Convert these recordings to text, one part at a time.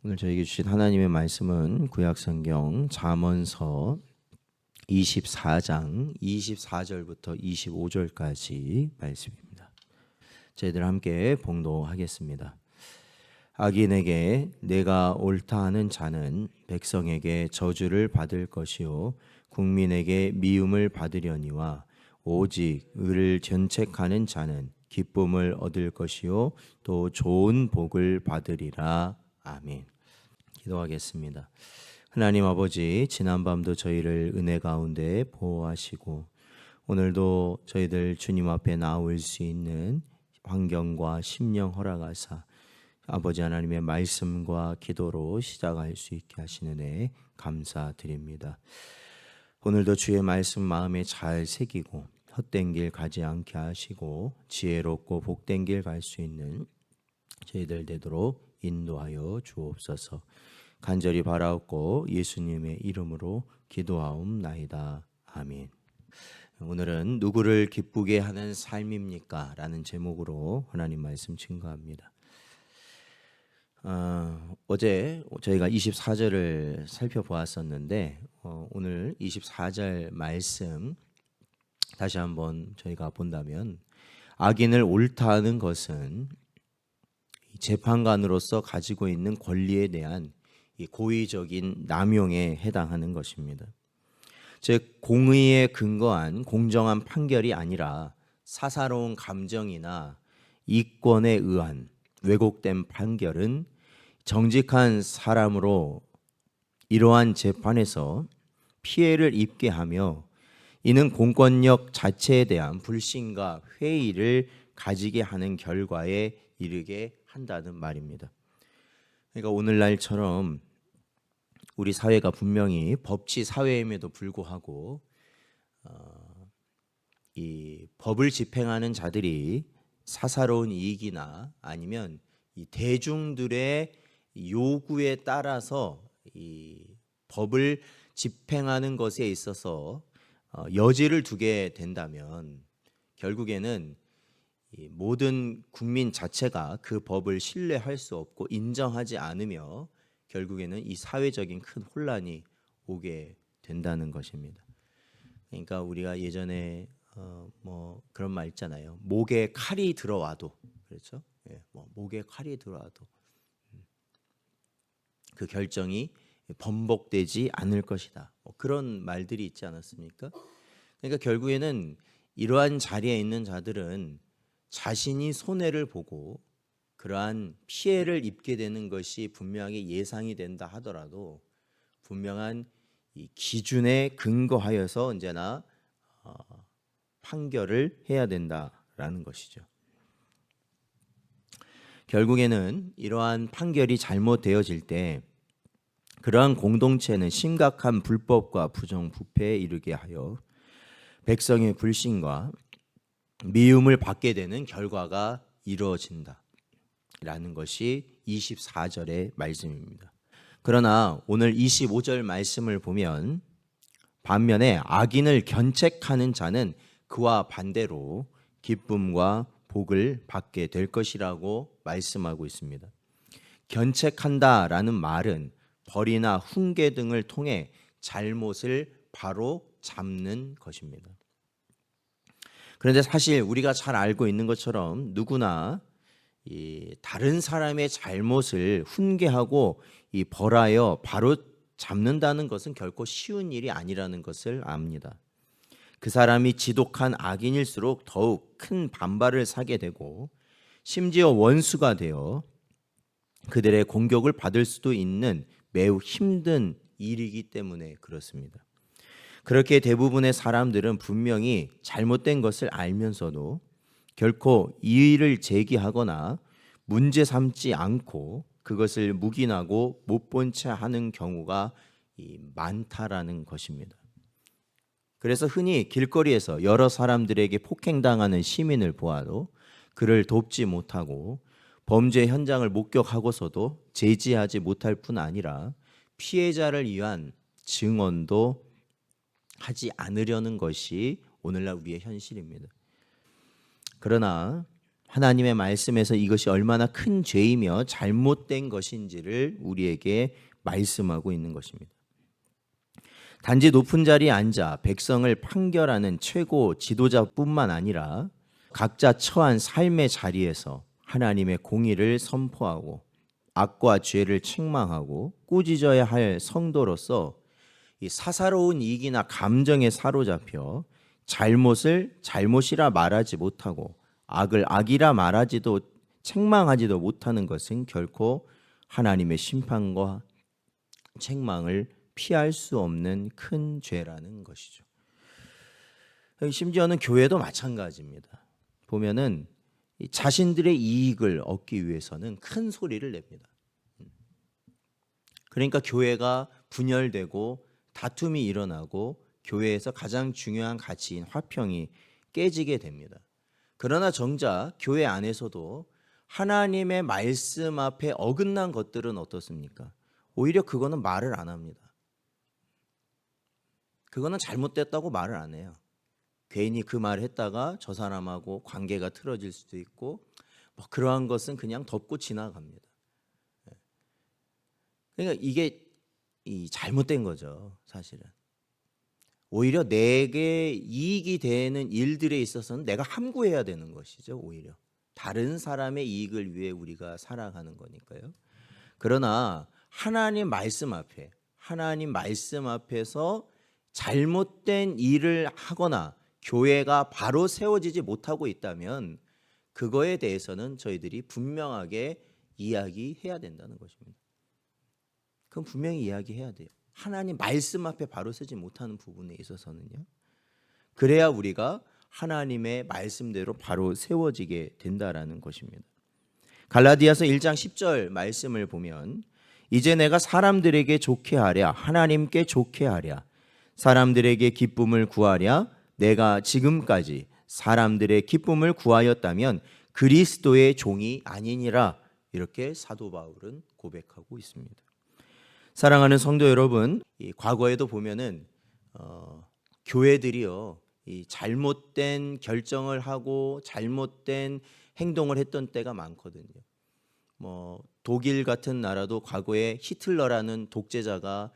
오늘 저에게 주신 하나님의 말씀은 구약성경 잠언서 24장 24절부터 25절까지 말씀입니다. 저희들 함께 봉독하겠습니다. 악인에게 내가 옳다 하는 자는 백성에게 저주를 받을 것이요 국민에게 미움을 받으려니와 오직 의를 견책하는 자는 기쁨을 얻을 것이요 또 좋은 복을 받으리라. 아멘. 기도하겠습니다. 하나님 아버지, 지난밤도 저희를 은혜 가운데 보호하시고 오늘도 저희들 주님 앞에 나올 수 있는 환경과 심령 허락하사 아버지 하나님의 말씀과 기도로 시작할 수 있게 하시는 애 감사드립니다. 오늘도 주의 말씀 마음에 잘 새기고 헛된 길 가지 않게 하시고 지혜롭고 복된 길 갈 수 있는 저희들 되도록 인도하여 주옵소서. 간절히 바라옵고 예수님의 이름으로 기도하옵나이다. 아멘. 오늘은 누구를 기쁘게 하는 삶입니까? 라는 제목으로 하나님 말씀 증거합니다. 어제 저희가 24절을 살펴보았었는데 오늘 24절 말씀 다시 한번 저희가 본다면 악인을 옳다 하는 것은 재판관으로서 가지고 있는 권리에 대한 이 고의적인 남용에 해당하는 것입니다. 즉 공의에 근거한 공정한 판결이 아니라 사사로운 감정이나 이권에 의한 왜곡된 판결은 정직한 사람으로 이러한 재판에서 피해를 입게 하며 이는 공권력 자체에 대한 불신과 회의를 가지게 하는 결과에 이르게 한다는 말입니다. 그러니까 오늘날처럼 우리 사회가 분명히 법치 사회임에도 불구하고 이 법을 집행하는 자들이 사사로운 이익이나 아니면 이 대중들의 요구에 따라서 이 법을 집행하는 것에 있어서 여지를 두게 된다면 결국에는 이 모든 국민 자체가 그 법을 신뢰할 수 없고 인정하지 않으며 결국에는 이 사회적인 큰 혼란이 오게 된다는 것입니다. 그러니까 우리가 예전에 뭐 그런 말 있잖아요. 목에 칼이 들어와도 그렇죠? 예, 뭐 목에 칼이 들어와도 그 결정이 번복되지 않을 것이다. 뭐 그런 말들이 있지 않았습니까? 그러니까 결국에는 이러한 자리에 있는 자들은 자신이 손해를 보고 그러한 피해를 입게 되는 것이 분명히 예상이 된다 하더라도 분명한 이 기준에 근거하여서 언제나 판결을 해야 된다라는 것이죠. 결국에는 이러한 판결이 잘못되어질 때 그러한 공동체는 심각한 불법과 부정부패에 이르게 하여 백성의 불신과 미움을 받게 되는 결과가 이루어진다 라는 것이 24절의 말씀입니다. 그러나 오늘 25절 말씀을 보면 반면에 악인을 견책하는 자는 그와 반대로 기쁨과 복을 받게 될 것이라고 말씀하고 있습니다. 견책한다라는 말은 벌이나 훈계 등을 통해 잘못을 바로 잡는 것입니다. 그런데 사실 우리가 잘 알고 있는 것처럼 누구나 이 다른 사람의 잘못을 훈계하고 이 벌하여 바로 잡는다는 것은 결코 쉬운 일이 아니라는 것을 압니다. 그 사람이 지독한 악인일수록 더욱 큰 반발을 사게 되고 심지어 원수가 되어 그들의 공격을 받을 수도 있는 매우 힘든 일이기 때문에 그렇습니다. 그렇게 대부분의 사람들은 분명히 잘못된 것을 알면서도 결코 이의를 제기하거나 문제 삼지 않고 그것을 묵인하고 못 본 채 하는 경우가 많다라는 것입니다. 그래서 흔히 길거리에서 여러 사람들에게 폭행당하는 시민을 보아도 그를 돕지 못하고 범죄 현장을 목격하고서도 제지하지 못할 뿐 아니라 피해자를 위한 증언도 하지 않으려는 것이 오늘날 우리의 현실입니다. 그러나 하나님의 말씀에서 이것이 얼마나 큰 죄이며 잘못된 것인지를 우리에게 말씀하고 있는 것입니다. 단지 높은 자리에 앉아 백성을 판결하는 최고 지도자뿐만 아니라 각자 처한 삶의 자리에서 하나님의 공의를 선포하고 악과 죄를 책망하고 꾸짖어야 할 성도로서 이 사사로운 이익이나 감정에 사로잡혀 잘못을 잘못이라 말하지 못하고 악을 악이라 말하지도 책망하지도 못하는 것은 결코 하나님의 심판과 책망을 피할 수 없는 큰 죄라는 것이죠. 심지어는 교회도 마찬가지입니다. 보면은 자신들의 이익을 얻기 위해서는 큰 소리를 냅니다. 그러니까 교회가 분열되고 다툼이 일어나고 교회에서 가장 중요한 가치인 화평이 깨지게 됩니다. 그러나 정작 교회 안에서도 하나님의 말씀 앞에 어긋난 것들은 어떻습니까? 오히려 그거는 말을 안 합니다. 그거는 잘못됐다고 말을 안 해요. 괜히 그 말을 했다가 저 사람하고 관계가 틀어질 수도 있고 뭐 그러한 것은 그냥 덮고 지나갑니다. 그러니까 이게 잘못된 거죠, 사실은. 오히려 내게 이익이 되는 일들에 있어서는 내가 함구해야 되는 것이죠. 오히려 다른 사람의 이익을 위해 우리가 살아가는 거니까요. 그러나 하나님 말씀 앞에서 잘못된 일을 하거나 교회가 바로 세워지지 못하고 있다면 그거에 대해서는 저희들이 분명하게 이야기해야 된다는 것입니다. 그건 분명히 이야기해야 돼요. 하나님 말씀 앞에 바로 서지 못하는 부분에 있어서는요. 그래야 우리가 하나님의 말씀대로 바로 세워지게 된다라는 것입니다. 갈라디아서 1장 10절 말씀을 보면 이제 내가 사람들에게 좋게 하랴 하나님께 좋게 하랴 사람들에게 기쁨을 구하랴 내가 지금까지 사람들의 기쁨을 구하였다면 그리스도의 종이 아니니라 이렇게 사도 바울은 고백하고 있습니다. 사랑하는 성도 여러분, 이 과거에도 보면은 교회들이요 이 잘못된 결정을 하고 잘못된 행동을 했던 때가 많거든요. 뭐 독일 같은 나라도 과거에 히틀러라는 독재자가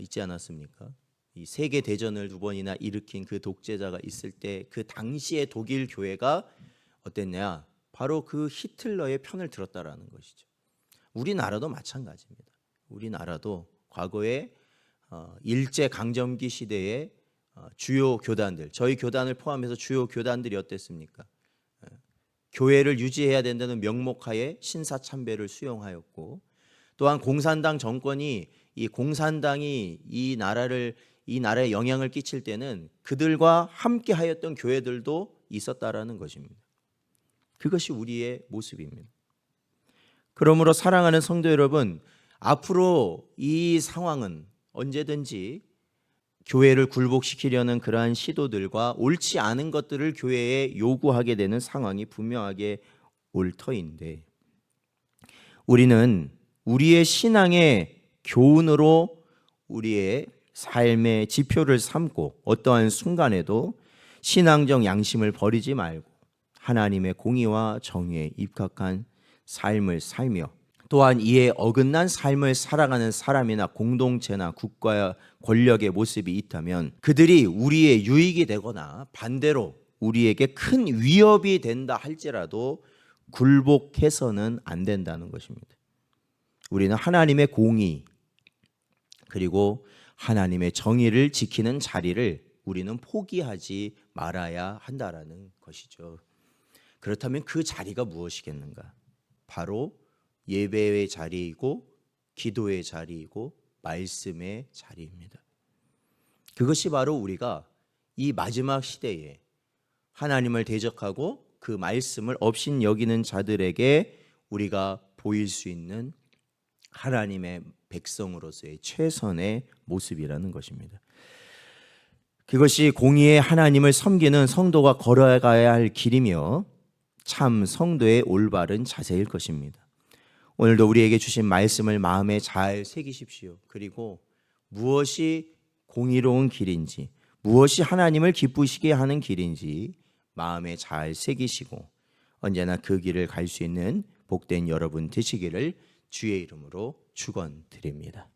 있지 않았습니까? 이 세계 대전을 2번이나 일으킨 그 독재자가 있을 때 그 당시의 독일 교회가 어땠냐? 바로 그 히틀러의 편을 들었다라는 것이죠. 우리나라도 마찬가지입니다. 우리나라도 과거에 일제 강점기 시대에 주요 교단들, 저희 교단을 포함해서 주요 교단들이 어땠습니까? 교회를 유지해야 된다는 명목하에 신사참배를 수용하였고 또한 공산당 정권이 이 공산당이 이 나라에 영향을 끼칠 때는 그들과 함께 하였던 교회들도 있었다라는 것입니다. 그것이 우리의 모습입니다. 그러므로 사랑하는 성도 여러분, 앞으로 이 상황은 언제든지 교회를 굴복시키려는 그러한 시도들과 옳지 않은 것들을 교회에 요구하게 되는 상황이 분명하게 올 터인데 우리는 우리의 신앙의 교훈으로 우리의 삶의 지표를 삼고 어떠한 순간에도 신앙적 양심을 버리지 말고 하나님의 공의와 정의에 입각한 삶을 살며 또한 이에 어긋난 삶을 살아가는 사람이나 공동체나 국가와 권력의 모습이 있다면 그들이 우리의 유익이 되거나 반대로 우리에게 큰 위협이 된다 할지라도 굴복해서는 안 된다는 것입니다. 우리는 하나님의 공의 그리고 하나님의 정의를 지키는 자리를 우리는 포기하지 말아야 한다라는 것이죠. 그렇다면 그 자리가 무엇이겠는가? 바로 예배의 자리이고 기도의 자리이고 말씀의 자리입니다. 그것이 바로 우리가 이 마지막 시대에 하나님을 대적하고 그 말씀을 업신 여기는 자들에게 우리가 보일 수 있는 하나님의 백성으로서의 최선의 모습이라는 것입니다. 그것이 공의의 하나님을 섬기는 성도가 걸어가야 할 길이며 참 성도의 올바른 자세일 것입니다. 오늘도 우리에게 주신 말씀을 마음에 잘 새기십시오. 그리고 무엇이 공의로운 길인지 무엇이 하나님을 기쁘시게 하는 길인지 마음에 잘 새기시고 언제나 그 길을 갈 수 있는 복된 여러분 되시기를 주의 이름으로 축원드립니다.